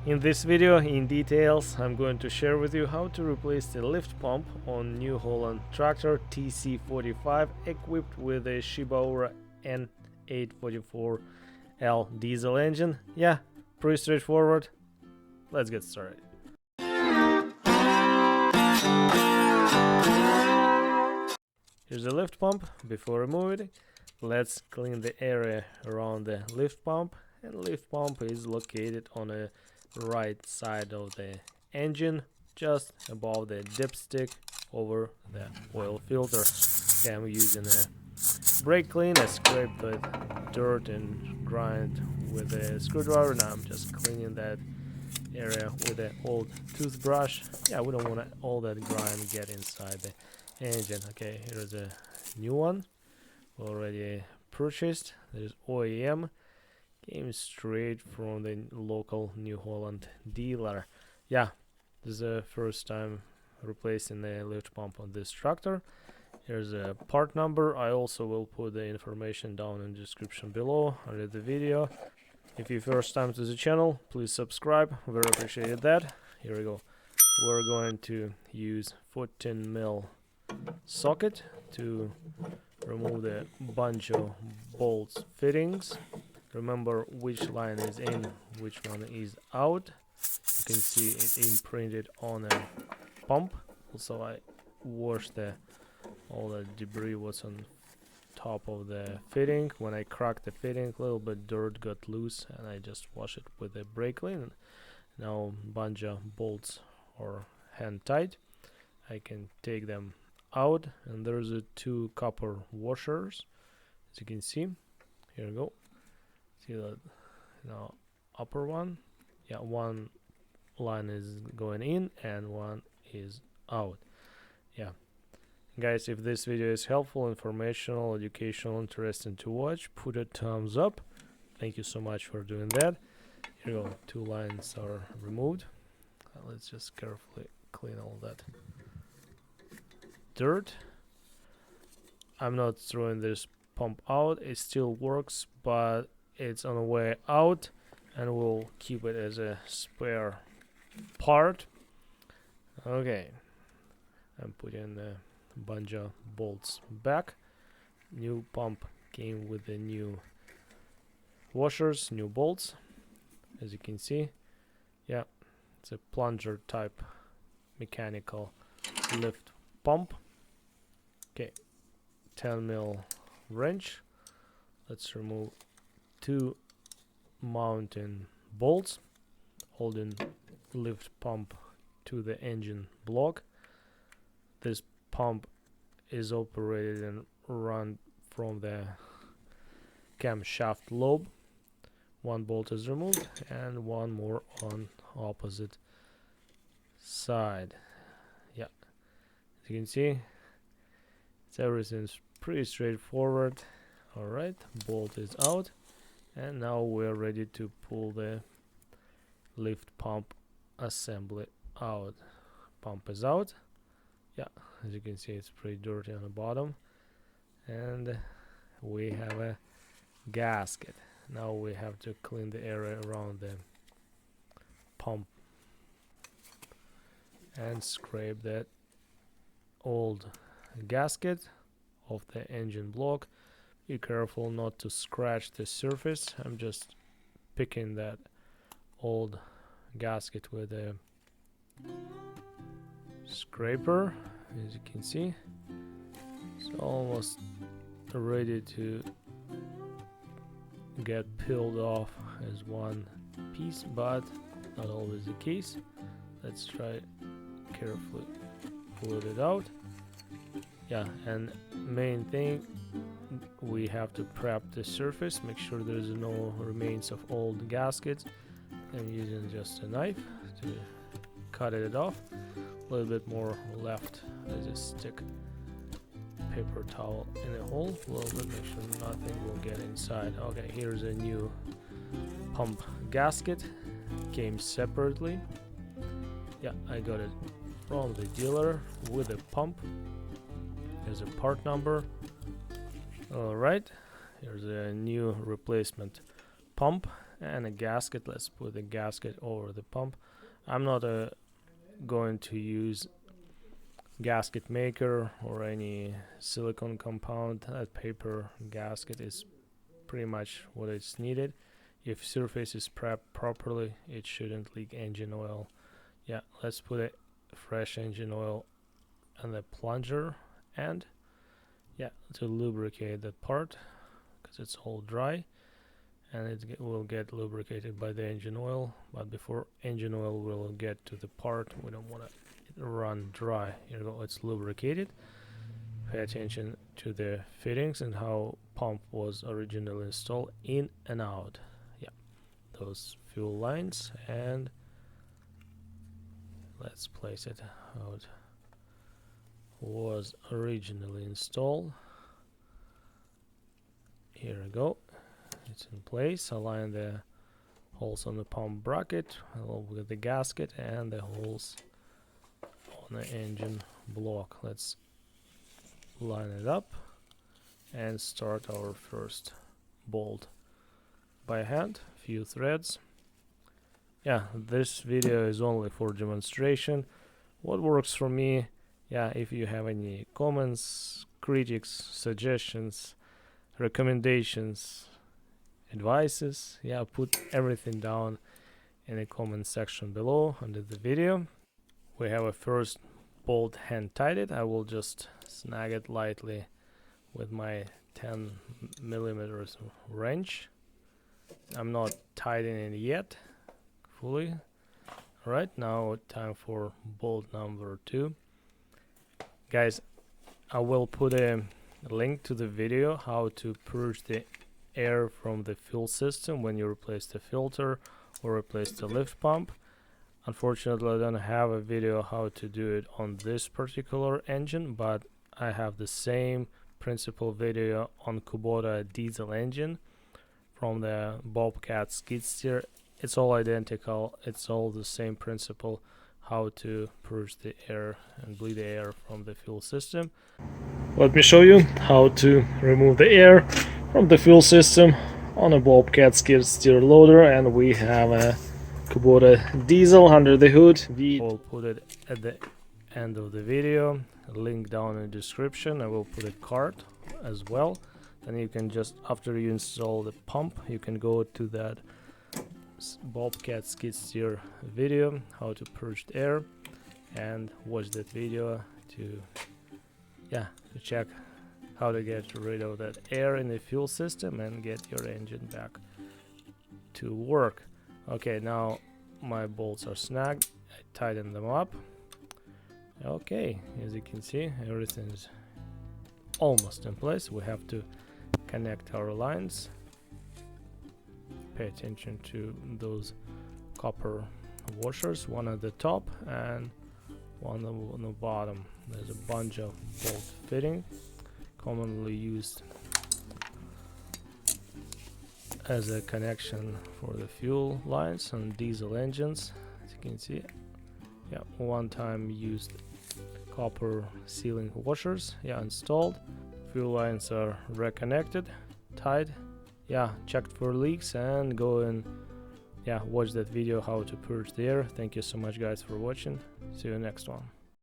In this video, in details, I'm going to share with you how to replace the lift pump on New Holland tractor TC45 equipped with a Shibaura N844L diesel engine. Yeah, pretty straightforward. Let's get started. Here's the lift pump. Before removing it, let's clean the area around the lift pump. And lift pump is located on the right side of the engine, just above the dipstick over the oil filter. Okay, I'm using a brake clean. I scraped the dirt and grind with a screwdriver. Now I'm just cleaning that area with an old toothbrush. Yeah, we don't want all that grind get inside the engine. Okay, here's a new one already purchased. There's OEM. Came straight from the local New Holland dealer. Yeah, this is the first time replacing the lift pump on this tractor. Here's a part number. I also will put the information down in the description below under the video. If you're first time to the channel, please subscribe. Very appreciated that. Here we go. We're going to use 14mm socket to remove the bunch of bolts fittings. Remember which line is in, which one is out. You can see it imprinted on a pump. Also, I washed all the debris was on top of the fitting. When I cracked the fitting, a little bit dirt got loose, and I just washed it with a brake clean. Now bunch of bolts are hand tight. I can take them out, and there's two copper washers, as you can see. Here we go. See that now upper one, yeah, one line is going in and one is out. Yeah, guys, if this video is helpful, informational, educational, interesting to watch, put a thumbs up. Thank you so much for doing that. Here we go, two lines are removed. Let's just carefully clean all that dirt. I'm not throwing this pump out, it still works, but it's on the way out, and we'll keep it as a spare part. Okay, I'm putting the bunch of bolts back. New pump came with the new washers, new bolts, as you can see. Yeah, it's a plunger type mechanical lift pump. Okay, 10mm wrench. Let's remove two mounting bolts holding lift pump to the engine block. This pump is operated and run from the camshaft lobe. One bolt is removed and one more on opposite side. Yeah, as you can see, everything's pretty straightforward. All right, bolt is out. And now we're ready to pull the lift pump assembly out. Pump is out. Yeah, as you can see, it's pretty dirty on the bottom. And we have a gasket. Now we have to clean the area around the pump and scrape that old gasket off the engine block. Be careful not to scratch the surface. I'm just picking that old gasket with a scraper, as you can see. It's almost ready to get peeled off as one piece, but not always the case. Let's try carefully pull it out. Yeah, and main thing, we have to prep the surface, make sure there's no remains of old gaskets. I'm using just a knife to cut it off. A little bit more left. I just stick paper towel in the hole a little bit, make sure nothing will get inside. Okay, here's a new pump gasket. Came separately. Yeah, I got it from the dealer with a pump. Here's a part number. Alright, here's a new replacement pump. and a gasket. Let's put a gasket over the pump. I'm not going to use gasket maker or any silicone compound. That paper gasket is pretty much what is needed. If surface is prepped properly, it shouldn't leak engine oil. Yeah, let's put a fresh engine oil on the plunger end, yeah, to lubricate that part, because it's all dry and it will get lubricated by the engine oil. But before engine oil will get to the part, we don't want to run dry. Here we go, it's lubricated. Pay attention to the fittings and how pump was originally installed, in and out. Yeah, those fuel lines, and let's place it how it was originally installed. Here we go, it's in place. Align the holes on the pump bracket along with the gasket and the holes on the engine block. Let's line it up and start our first bolt by hand. Few threads. Yeah, this video is only for demonstration. What works for me. Yeah, if you have any comments, critiques, suggestions, recommendations, advices, yeah, put everything down in the comment section below under the video. We have a first bolt hand tighted. I will just snag it lightly with my 10mm wrench. I'm not tightening it yet fully. Alright, now time for bolt number 2. Guys, I will put a link to the video how to purge the air from the fuel system when you replace the filter or replace the lift pump. Unfortunately, I don't have a video how to do it on this particular engine, but I have the same principle video on KUBOTA diesel engine from the BOBCAT skid steer. It's all identical, it's all the same principle, how to purge the air and bleed the air from the fuel system. Let me show you how to remove the air from the fuel system on a BOBCAT skid steer loader, and we have a KUBOTA diesel under the hood. I'll put it at the end of the video, a link down in the description. I will put a card as well, and you can just, after you install the pump, you can go to that BOBCAT skid steer video how to purge the air and watch that video to check how to get rid of that air in the fuel system and get your engine back to work. Okay, now my bolts are snagged. I tighten them up. Okay, as you can see, everything is almost in place. We have to connect our lines. Pay attention to those copper washers, one at the top and one on the bottom. There's a bunch of bolt fitting commonly used as a connection for the fuel lines on diesel engines. As you can see, yeah, one time used copper sealing washers, yeah, installed. Fuel lines are reconnected, tied. Yeah, checked for leaks, and go and watch that video how to purge the air. Thank you so much guys for watching. See you next one.